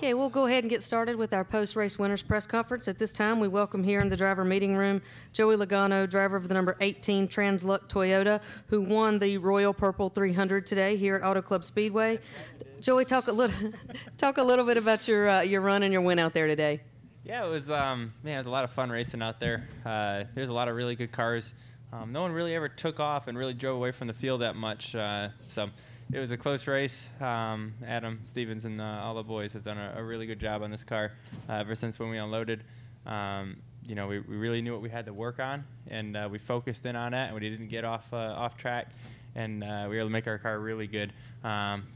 Okay, we'll go ahead and get started with our post-race winners press conference. At this time, we welcome here in the driver meeting room Joey Logano, driver of the number 18 Transluck Toyota, who won the Royal Purple 300 today here at Auto Club Speedway. Joey, talk a little bit about your run and your win out there today. Yeah, it was it was a lot of fun racing out there. There's a lot of really good cars. No one really ever took off and really drove away from the field that much. So it was a close race. Adam Stevens and all the boys have done a really good job on this car ever since when we unloaded. We really knew what we had to work on, and we focused in on it, and we didn't get off track. And we were able to make our car really good.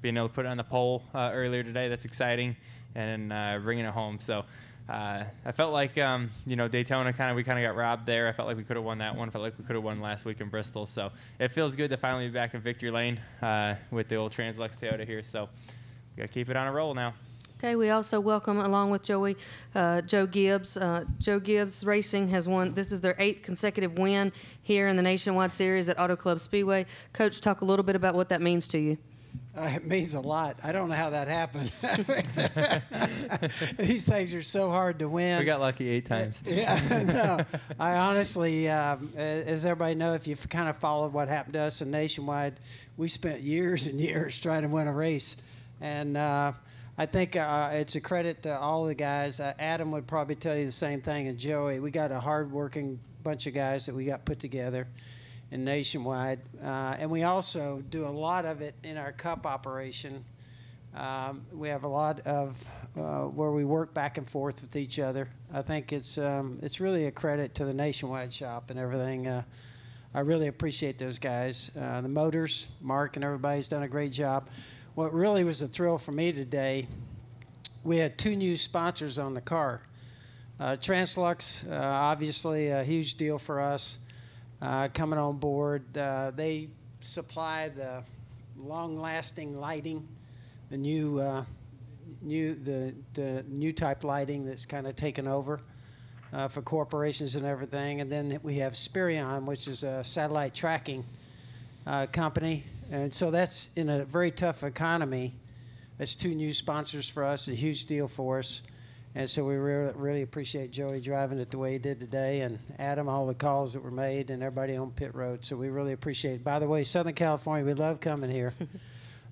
Being able to put it on the pole earlier today, that's exciting, and bringing it home. So I felt like Daytona we kind of got robbed there. I felt like we could have won that one. I felt like we could have won last week in Bristol. So it feels good to finally be back in victory lane with the old Translux Toyota here. So we got to keep it on a roll now. Okay, we also welcome, along with Joey, Joe Gibbs. Joe Gibbs Racing has won. This is their 8th consecutive win here in the Nationwide Series at Auto Club Speedway. Coach, talk a little bit about what that means to you. It means a lot. I don't know how that happened. These things are so hard to win. We got lucky 8 times. Yeah, no. I honestly, as everybody knows, if you've kind of followed what happened to us in Nationwide, we spent years and years trying to win a race. And I think it's a credit to all the guys. Adam would probably tell you the same thing, and Joey. We got a hard-working bunch of guys that we got put together in Nationwide. And we also do a lot of it in our Cup operation. We have a lot of where we work back and forth with each other. I think it's really a credit to the Nationwide shop and everything. I really appreciate those guys. The motors, Mark and everybody's done a great job. What really was a thrill for me today, we had 2 new sponsors on the car. Translux, obviously a huge deal for us coming on board. They supply the long-lasting lighting, the new type lighting that's kind of taken over for corporations and everything. And then we have Spirion, which is a satellite tracking company. And so that's in a very tough economy. That's 2 new sponsors for us, a huge deal for us. And so we really appreciate Joey driving it the way he did today, and Adam, all the calls that were made, and everybody on pit road. So we really appreciate it. By the way, Southern California, we love coming here.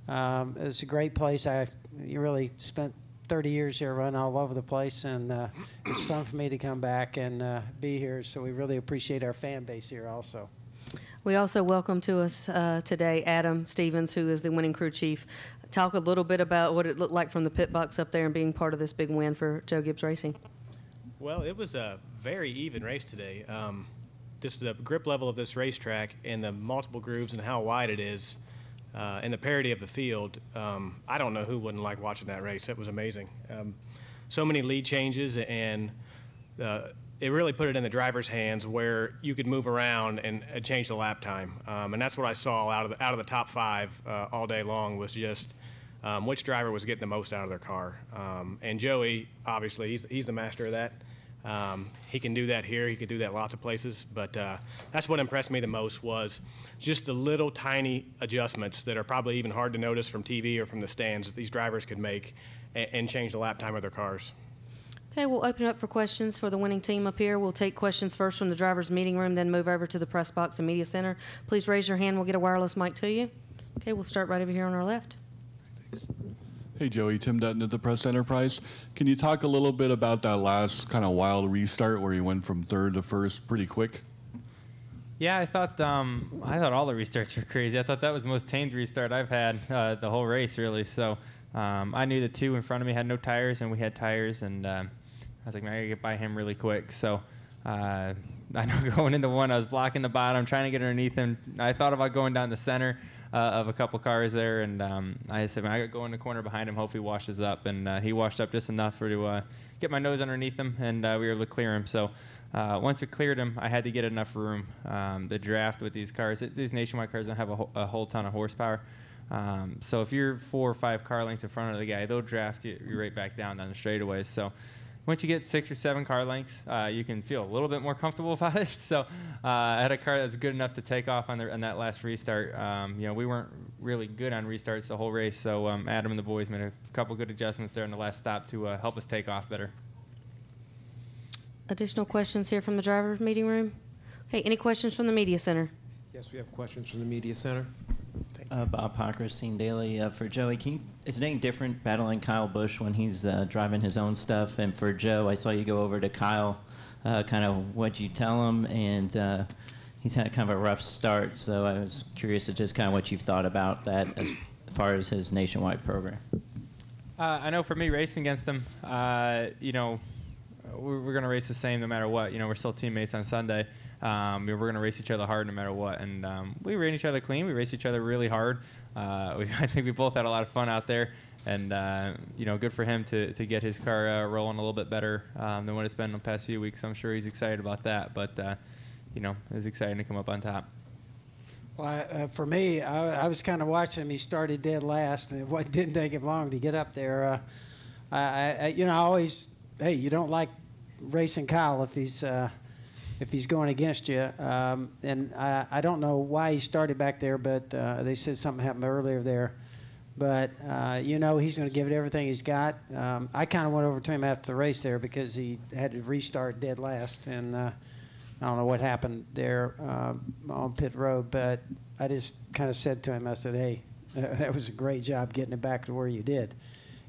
It's a great place. You really spent 30 years here running all over the place, and it's fun for me to come back and be here. So we really appreciate our fan base here also. We also welcome to us today Adam Stevens, who is the winning crew chief. Talk a little bit about what it looked like from the pit box up there and being part of this big win for Joe Gibbs Racing. Well, it was a very even race today. The grip level of this racetrack and the multiple grooves and how wide it is and the parity of the field, I don't know who wouldn't like watching that race. It was amazing. So many lead changes, and it really put it in the driver's hands where you could move around and change the lap time. And that's what I saw out of the top 5 all day long, was just which driver was getting the most out of their car. And Joey, obviously, he's the master of that. He can do that here. He could do that lots of places. But that's what impressed me the most, was just the little tiny adjustments that are probably even hard to notice from TV or from the stands that these drivers could make and change the lap time of their cars. Okay, we'll open it up for questions for the winning team up here. We'll take questions first from the driver's meeting room, then move over to the press box and media center. Please raise your hand. We'll get a wireless mic to you. Okay, we'll start right over here on our left. Hey, Joey, Tim Dutton at the Press Enterprise. Can you talk a little bit about that last kind of wild restart where you went from 3rd to 1st pretty quick? Yeah, I thought all the restarts were crazy. I thought that was the most tamed restart I've had the whole race, really. So I knew the 2 in front of me had no tires, and we had tires, and I was like, man, I gotta get by him really quick. So I know going into 1, I was blocking the bottom, trying to get underneath him. I thought about going down the center of a couple cars there, and I said, man, I got to go in the corner behind him, hope he washes up. And he washed up just enough to get my nose underneath him, and we were able to clear him. So once we cleared him, I had to get enough room. The draft with these cars, these Nationwide cars don't have a whole ton of horsepower. So if you're 4 or 5 car lengths in front of the guy, they'll draft you right back down the straightaways. So once you get 6 or 7 car lengths, you can feel a little bit more comfortable about it. So I had a car that was good enough to take off on that last restart. We weren't really good on restarts the whole race, so Adam and the boys made a couple good adjustments there in the last stop to help us take off better. Additional questions here from the driver meeting room? Hey, any questions from the media center? Yes, we have questions from the media center. Bob Parker, Scene Daily. For Joey, is it any different battling Kyle Busch when he's driving his own stuff? And for Joe, I saw you go over to Kyle, kind of what'd you tell him? And he's had kind of a rough start, so I was curious to just kind of what you've thought about that as far as his nationwide program. I know for me, racing against him, we're going to race the same no matter what. We're still teammates on Sunday. We're going to race each other hard no matter what. And we ran each other clean. We raced each other really hard. I think we both had a lot of fun out there. And, good for him to get his car rolling a little bit better than what it's been in the past few weeks. I'm sure he's excited about that. But, it was exciting to come up on top. Well, for me, I was kind of watching him. He started dead last, and it didn't take him long to get up there. I always, hey, you don't like racing Kyle if he's going against you. And I don't know why he started back there, but they said something happened earlier there. But, he's going to give it everything he's got. I kind of went over to him after the race there because he had to restart dead last. And I don't know what happened there on pit road, but I just kind of said to him, I said, hey, that was a great job getting it back to where you did.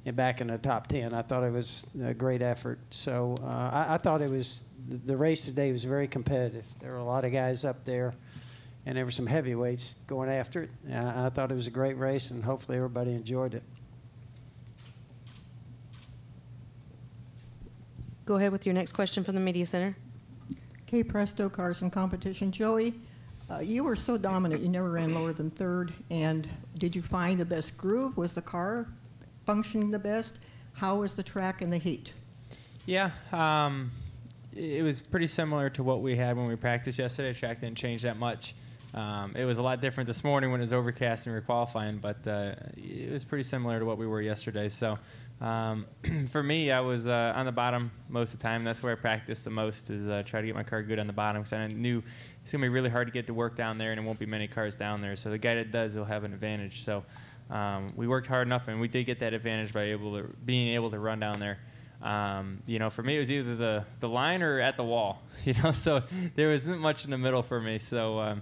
And back in the top 10. I thought it was a great effort. So I thought the race today was very competitive. There were a lot of guys up there, and there were some heavyweights going after it. I thought it was a great race, and hopefully everybody enjoyed it. Go ahead with your next question from the media center. Kay Presto, Cars and Competition. Joey, you were so dominant. You never ran lower than third. And did you find the best groove? Was the car functioning the best? How was the track and the heat? Yeah, it was pretty similar to what we had when we practiced yesterday. The track didn't change that much. It was a lot different this morning when it was overcast and we were qualifying, but it was pretty similar to what we were yesterday. So for me, I was on the bottom most of the time. That's where I practiced the most, is try to get my car good on the bottom, because I knew it's going to be really hard to get to work down there, and there won't be many cars down there. So the guy that does will have an advantage. So we worked hard enough, and we did get that advantage by being able to run down there. For me, it was either the line or at the wall, so there wasn't much in the middle for me. So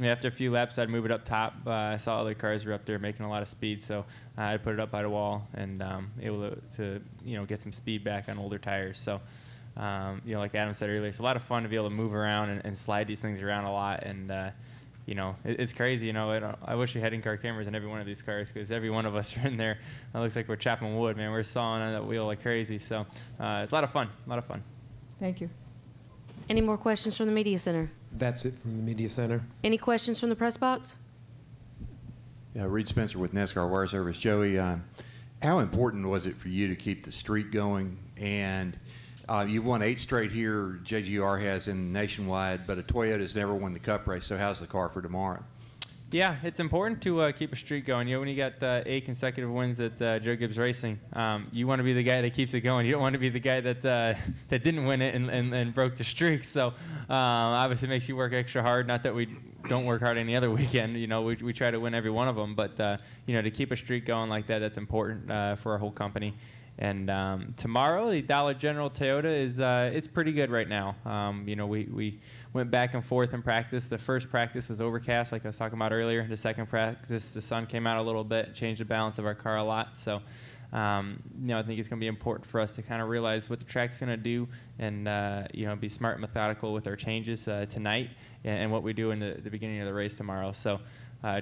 after a few laps, I'd move it up top. I saw other cars were up there making a lot of speed, so I'd put it up by the wall and able to get some speed back on older tires. So, like Adam said earlier, it's a lot of fun to be able to move around and slide these things around a lot. And it's crazy. I wish we had in-car cameras in every one of these cars, because every one of us are in there. It looks like we're chopping wood, man. We're sawing on that wheel like crazy. So it's a lot of fun. Thank you. Any more questions from the media center? That's it from the media center. Any questions from the press box? Yeah, Reed Spencer with NASCAR Wire Service. Joey, how important was it for you to keep the streak going? And you've won 8 straight here, JGR has in Nationwide, but a Toyota's never won the Cup race, so how's the car for tomorrow? Yeah, it's important to keep a streak going. When you got 8 consecutive wins at Joe Gibbs Racing, you want to be the guy that keeps it going. You don't want to be the guy that didn't win it and broke the streak. So obviously it makes you work extra hard. Not that we don't work hard any other weekend. We try to win every one of them. But, to keep a streak going like that, that's important for our whole company. And tomorrow, the Dollar General Toyota is it's pretty good right now. We went back and forth in practice. The first practice was overcast, like I was talking about earlier. The second practice, the sun came out a little bit, changed the balance of our car a lot. So, I think it's going to be important for us to kind of realize what the track's going to do, and be smart and methodical with our changes tonight and what we do in the beginning of the race tomorrow. So.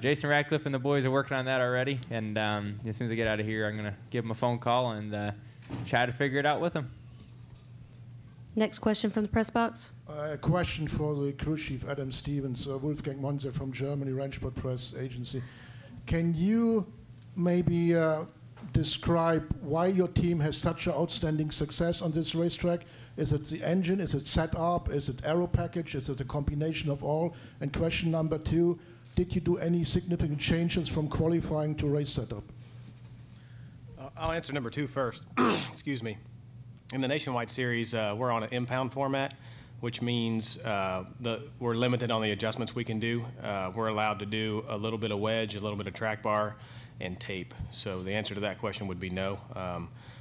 Jason Ratcliffe and the boys are working on that already, and as soon as I get out of here, I'm going to give them a phone call and try to figure it out with them. Next question from the press box. A question for the crew chief, Adam Stevens, Wolfgang Monzer from Germany, Rennsport Press Agency. Can you maybe describe why your team has such an outstanding success on this racetrack? Is it the engine? Is it setup? Is it aero package? Is it a combination of all? And question number 2, did you do any significant changes from qualifying to race setup? I'll answer number 2 first. Excuse me. In the Nationwide Series, we're on an impound format, which means we're limited on the adjustments we can do. We're allowed to do a little bit of wedge, a little bit of track bar, and tape. So the answer to that question would be no.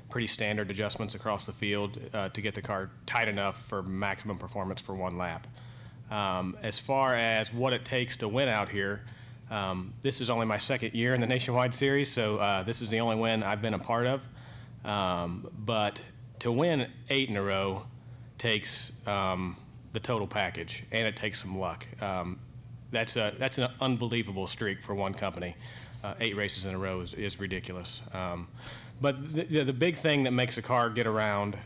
Pretty standard adjustments across the field to get the car tight enough for maximum performance for one lap. As far as what it takes to win out here, this is only my second year in the Nationwide Series, so this is the only win I've been a part of. But to win 8 in a row takes the total package, and it takes some luck. That's an unbelievable streak for one company. 8 races in a row is ridiculous. But the big thing that makes a car get around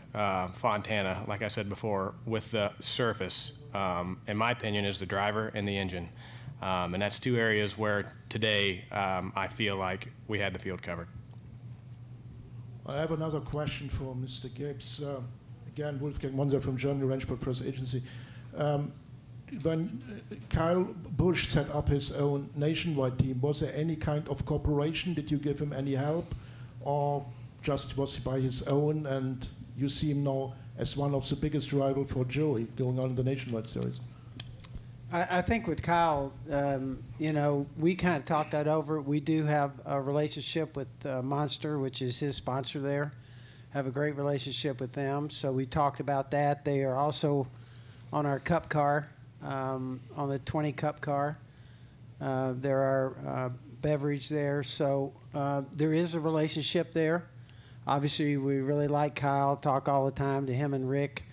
Fontana, like I said before, with the surface, in my opinion, is the driver and the engine. And that's 2 areas where today I feel like we had the field covered. I have another question for Mr. Gibbs. Again, Wolfgang Monser from Germany Rennsport Press Agency. When Kyle Busch set up his own nationwide team, was there any kind of cooperation? Did you give him any help? Or just was he by his own, and you see him now as one of the biggest rivals for Joey going on in the Nationwide Series? I think with Kyle, we kind of talked that over. We do have a relationship with Monster, which is his sponsor there. Have a great relationship with them. So we talked about that. They are also on our Cup car, on the 20 Cup car. There are beverage there. So there is a relationship there. Obviously, we really like Kyle, talk all the time to him and Rick.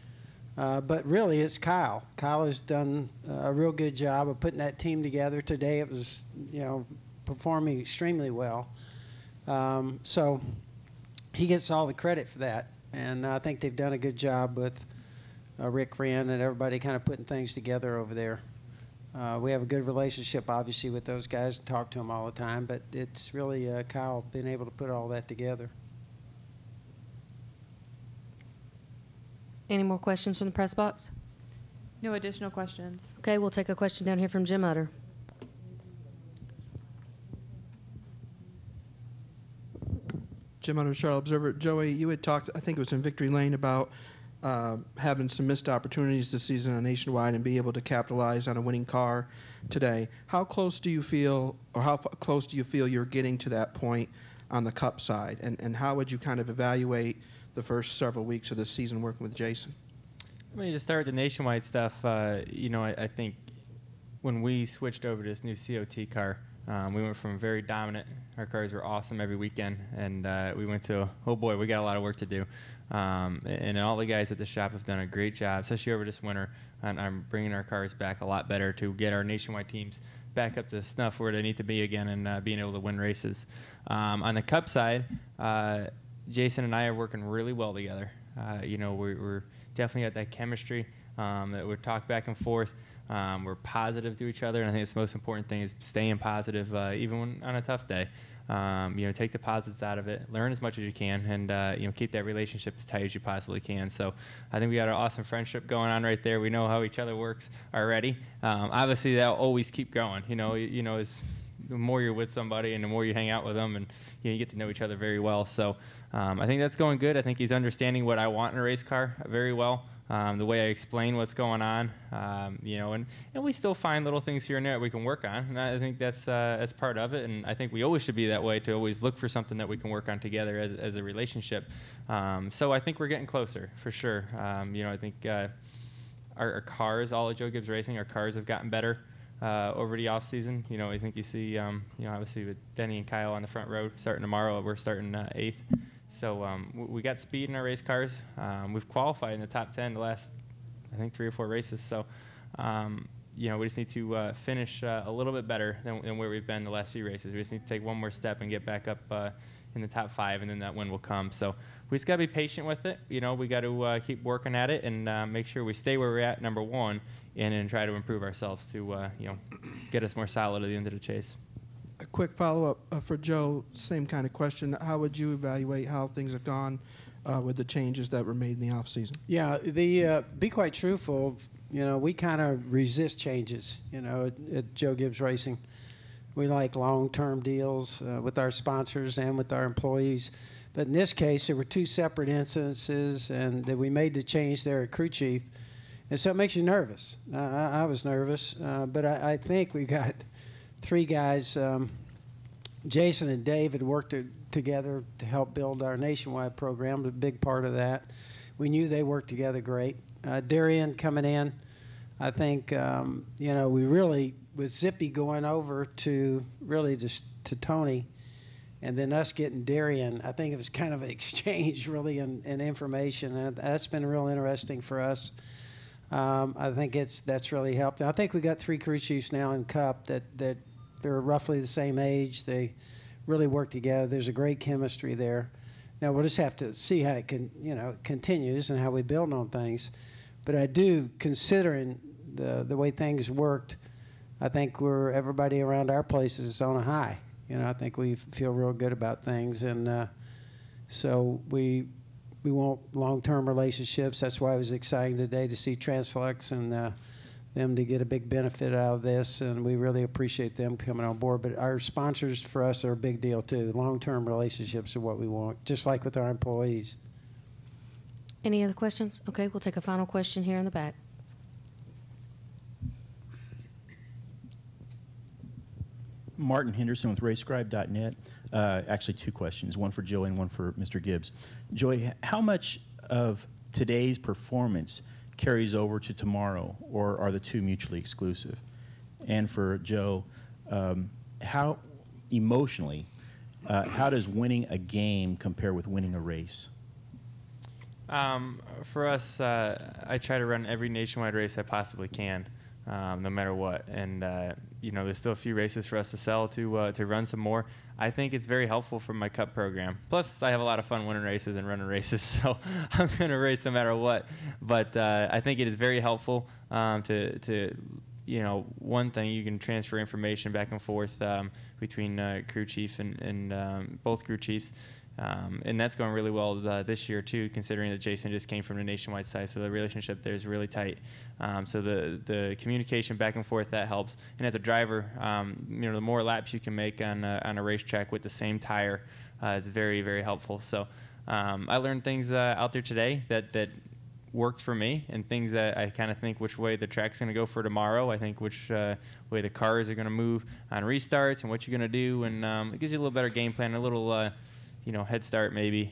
But really, it's Kyle. Kyle has done a real good job of putting that team together. Today, it was, performing extremely well. So he gets all the credit for that. And I think they've done a good job with Rick Wren and everybody kind of putting things together over there. We have a good relationship, obviously, with those guys and talk to them all the time. But it's really Kyle being able to put all that together. Any more questions from the press box? No additional questions. Okay, we'll take a question down here from Jim Utter. Jim Utter, Charlotte Observer. Joey, you had talked, I think it was in Victory Lane, about having some missed opportunities this season on Nationwide and be able to capitalize on a winning car today. How close do you feel, or how close do you feel you're getting to that point on the Cup side? And how would you kind of evaluate the first several weeks of the season working with Jason? I mean, to start with the Nationwide stuff, I think when we switched over to this new COT car, we went from very dominant. Our cars were awesome every weekend, and we went to, oh boy, we got a lot of work to do. And all the guys at the shop have done a great job, especially over this winter, on bringing our cars back a lot better to get our Nationwide teams back up to snuff where they need to be again and being able to win races. On the Cup side, Jason and I are working really well together. We're definitely got that chemistry that we talk back and forth. We're positive to each other, and I think it's the most important thing is staying positive even when on a tough day. Take the positives out of it, learn as much as you can, and keep that relationship as tight as you possibly can. So I think we got an awesome friendship going on right there. We know how each other works already. Obviously, that'll always keep going. As the more you're with somebody and the more you hang out with them, and you get to know each other very well. So I think that's going good. I think he's understanding what I want in a race car very well. The way I explain what's going on, and we still find little things here and there that we can work on, and I think that's part of it. And I think we always should be that way, to always look for something that we can work on together as a relationship. So I think we're getting closer for sure. I think our cars, all at Joe Gibbs Racing, our cars have gotten better over the off season. I think you see, obviously with Denny and Kyle on the front row starting tomorrow, we're starting 8th. So we got speed in our race cars. We've qualified in the top 10 the last, I think, 3 or 4 races. So, we just need to finish a little bit better than where we've been the last few races. We just need to take one more step and get back up in the top 5, and then that win will come. So we just got to be patient with it. We got to keep working at it and make sure we stay where we're at, number 1, and then try to improve ourselves to, get us more solid at the end of the chase. A quick follow-up for Joe, same kind of question. How would you evaluate how things have gone with the changes that were made in the off-season? Yeah, be quite truthful, we kind of resist changes, at Joe Gibbs Racing. We like long-term deals with our sponsors and with our employees. But in this case, there were 2 separate instances, and that we made the change there at crew chief. And so it makes you nervous. I was nervous, but I think we got 3 guys. Jason and Dave had worked together to help build our nationwide program, a big part of that. We knew they worked together great. Darian coming in, I think, we really, with Zippy going over to really just to Tony, and then us getting Darian, I think it was kind of an exchange really in information. And that's been real interesting for us. I think that's really helped. I think we got 3 crew chiefs now in Cup that they're roughly the same age. They really work together. There's a great chemistry there. Now we'll just have to see how it continues and how we build on things. But I do, considering the way things worked, I think everybody around our place is on a high. I think we feel real good about things, and so we want long-term relationships. That's why it was exciting today to see Translux and them to get a big benefit out of this, and we really appreciate them coming on board. But our sponsors, for us, are a big deal, too. Long-term relationships are what we want, just like with our employees. Any other questions? Okay, we'll take a final question here in the back. Martin Henderson with RaceScribe.net. Actually, 2 questions, one for Joey and one for Mr. Gibbs. Joey, how much of today's performance carries over to tomorrow, or are the 2 mutually exclusive? And for Joe, how emotionally, how does winning a game compare with winning a race? For us, I try to run every nationwide race I possibly can, no matter what. And there's still a few races for us to sell to run some more. I think it's very helpful for my Cup program. Plus, I have a lot of fun winning races and running races, so I'm going to race no matter what. But I think it is very helpful to one thing, you can transfer information back and forth between crew chief and both crew chiefs. And that's going really well this year, too, considering that Jason just came from the nationwide side. So the relationship there is really tight. So the communication back and forth, that helps. And as a driver, the more laps you can make on a racetrack with the same tire is very, very helpful. So I learned things out there today that worked for me, and things that I kind of think which way the track's going to go for tomorrow. I think which way the cars are going to move on restarts and what you're going to do. And it gives you a little better game plan, a little head start maybe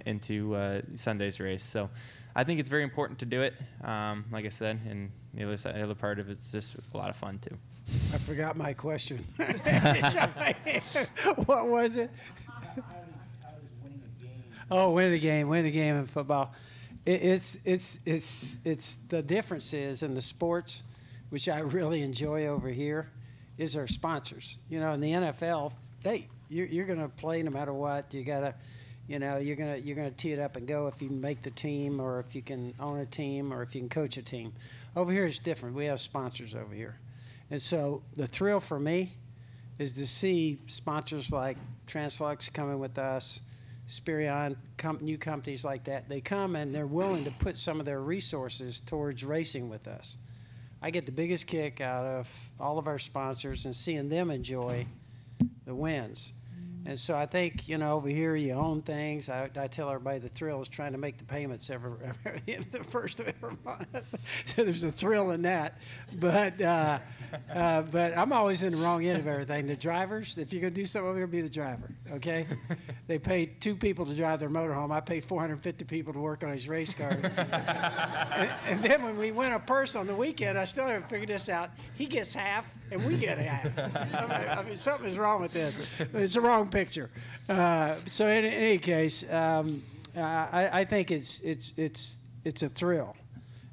into Sunday's race. So I think it's very important to do it, like I said, and the other part of it's just a lot of fun too. I forgot my question. What was it? How does winning a game? Oh, win a game in football. It's the differences in the sports, which I really enjoy over here, is our sponsors. In the NFL, you're going to play no matter what. You gotta, you're gonna tee it up and go if you can make the team, or if you can own a team, or if you can coach a team. Over here it's different. We have sponsors over here, and so the thrill for me is to see sponsors like Translux coming with us, Spirion, new companies like that. They come and they're willing to put some of their resources towards racing with us. I get the biggest kick out of all of our sponsors and seeing them enjoy the wins. And so I think, over here you own things. I tell everybody the thrill is trying to make the payments the first of every month. So there's a thrill in that. But I'm always in the wrong end of everything. The drivers, if you're going to do something over here, be the driver, okay? They pay 2 people to drive their motorhome. I pay 450 people to work on these race cars. and then when we win a purse on the weekend, I still haven't figured this out. He gets half, and we get half. I mean, something is wrong with this. It's the wrong picture. So in any case, I think it's a thrill,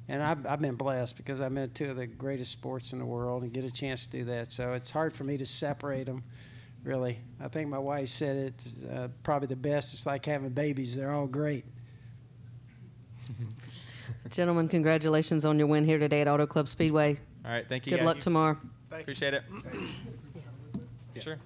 and I've been blessed because I'm in 2 of the greatest sports in the world and get a chance to do that. So it's hard for me to separate them, really. I think my wife said it's probably the best. It's like having babies; they're all great. Gentlemen, congratulations on your win here today at Auto Club Speedway. All right, thank you. Good guys. luck tomorrow. Appreciate it. Sure.